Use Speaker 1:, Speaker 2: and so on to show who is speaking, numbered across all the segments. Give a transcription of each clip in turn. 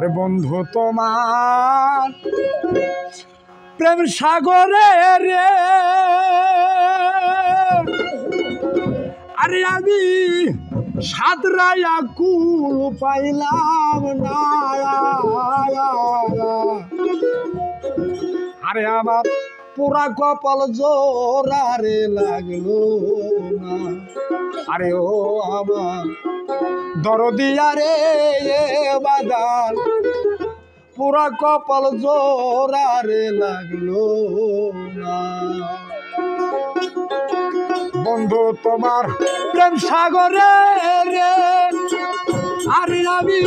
Speaker 1: ওরে বন্ধু তোমার প্রেম সাগরে রে আরে আমি সাদরায়া কুল পাইলাম না আরে আমার পুরা কপাল জোরারে লাগলো না আরে ও আমার দরদিয়া রে বাদাল পুরা কপাল জোরারে লাগলো না বন্ধু তোমার প্রেম সাগরে রে আরে আমি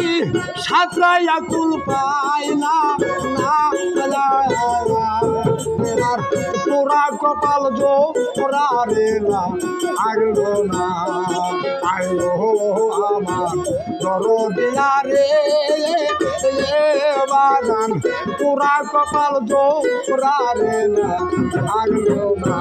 Speaker 1: সাঁতরাইয়া কুল পাইলাম না পুরা কপাল জোরারে লাগলো না আয়ো আমার দরদিয়া রে বাগান পুরা কপাল জোরারে লাগলো না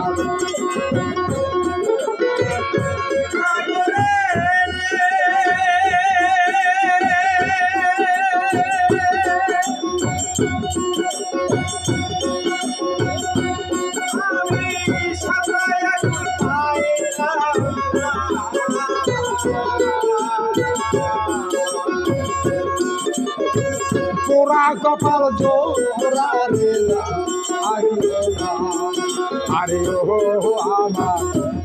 Speaker 1: পুরা কপাল জোরারে আরে ও আমার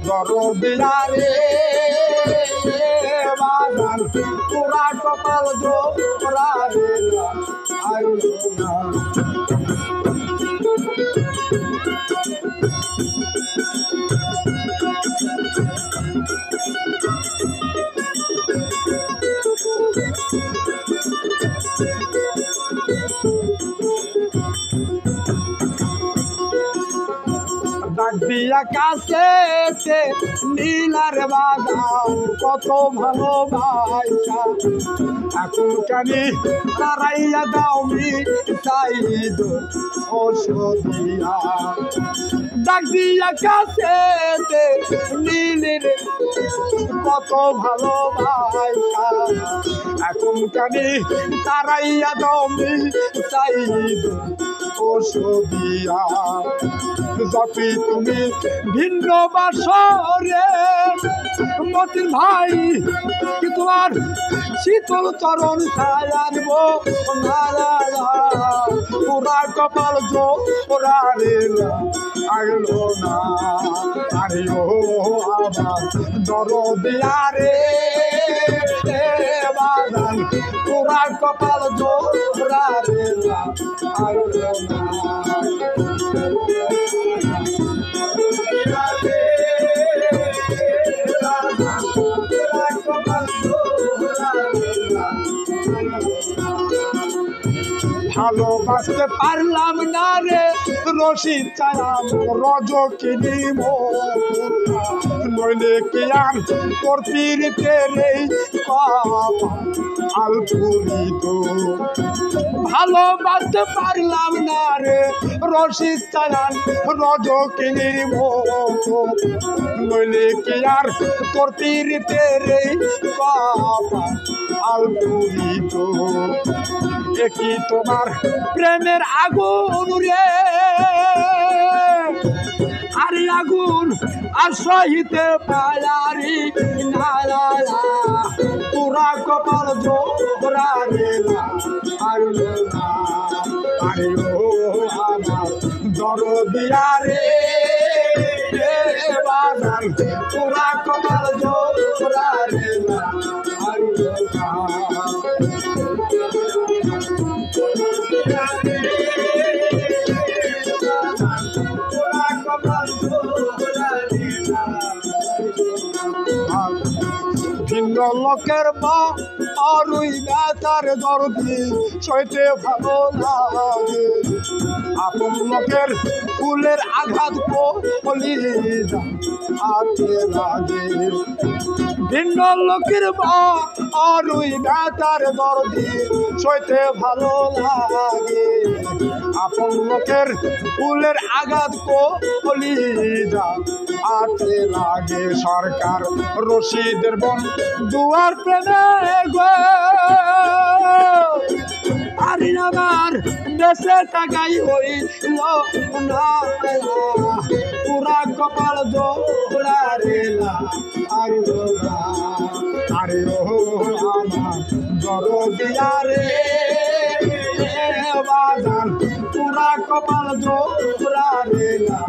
Speaker 1: দরদিয়া রে বাগান পুরা কপাল জোরারে না দিয়া কাছে নীলার বাগান কত ভালোবাসা এখন কানি তারাইয়া দাও মি চাইদ ওষুধিয়া ডাক দিয়া কাছে নীলের কত ভালোবাসা এখন কানি তারাইয়া দাও মি চাইদ ওষুধিয়া যতই তুমি ভিন্ন বাসরে মতির ভাই কি তোমার শীতল চরণ ছায়ানব পুরা কপাল জোরারে আগলো না আরে ও আমার দরদিয়া রে বাগান পুরা কপাল জোরারে আগলো না ভালোবাসতে পারলাম না রে রশিদ চালাম রজকিনী নইলে কি আর তোর পীড়িতে রে আলপুরিত ভালোবাসতে পারলাম না রে রশিদ চালান রজকিনী নইলে কি আর তোর পীড়িতে রে আলপুরিত কি তোমার প্রেমের আগুন রে আরে আগুন আর সহিতে পারি না পুরা কপাল জোরারে আরে ও আমার দরদিয়া রে বাগান পুরা কপাল জোরারে ভিন্ন লোকের মা আরুই ব্যথার দরদি সইতে ভালো লাগে আপন লোকের ফুলের আঘাত কলি হাতে লাগে ভিন্ন লোকের মা আরুই ব্যথার দরদি সইতে ভালো লাগে আপন লোকের ফুলের আঘাত কলি হাতে লাগে সরকার রশিদের বন দুয়ার প্রেমে গো আমার দেশে টাকাই হইল না পুরা কপাল জোড়া রেলা আরে ও আমার দরদিয়া রে বাজান পুরা কপাল জোড়া রেলা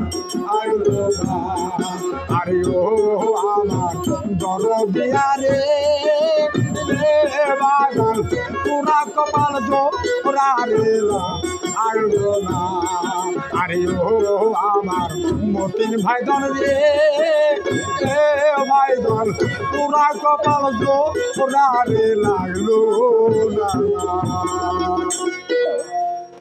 Speaker 1: আরে ও আমার দরদিয়া রে বাজান পুরা কপাল জোড়া রেলা আরে ও আমার মতিন ভাইদন রে ভাইদন পুরা কপাল জোড়া রে লাগলো না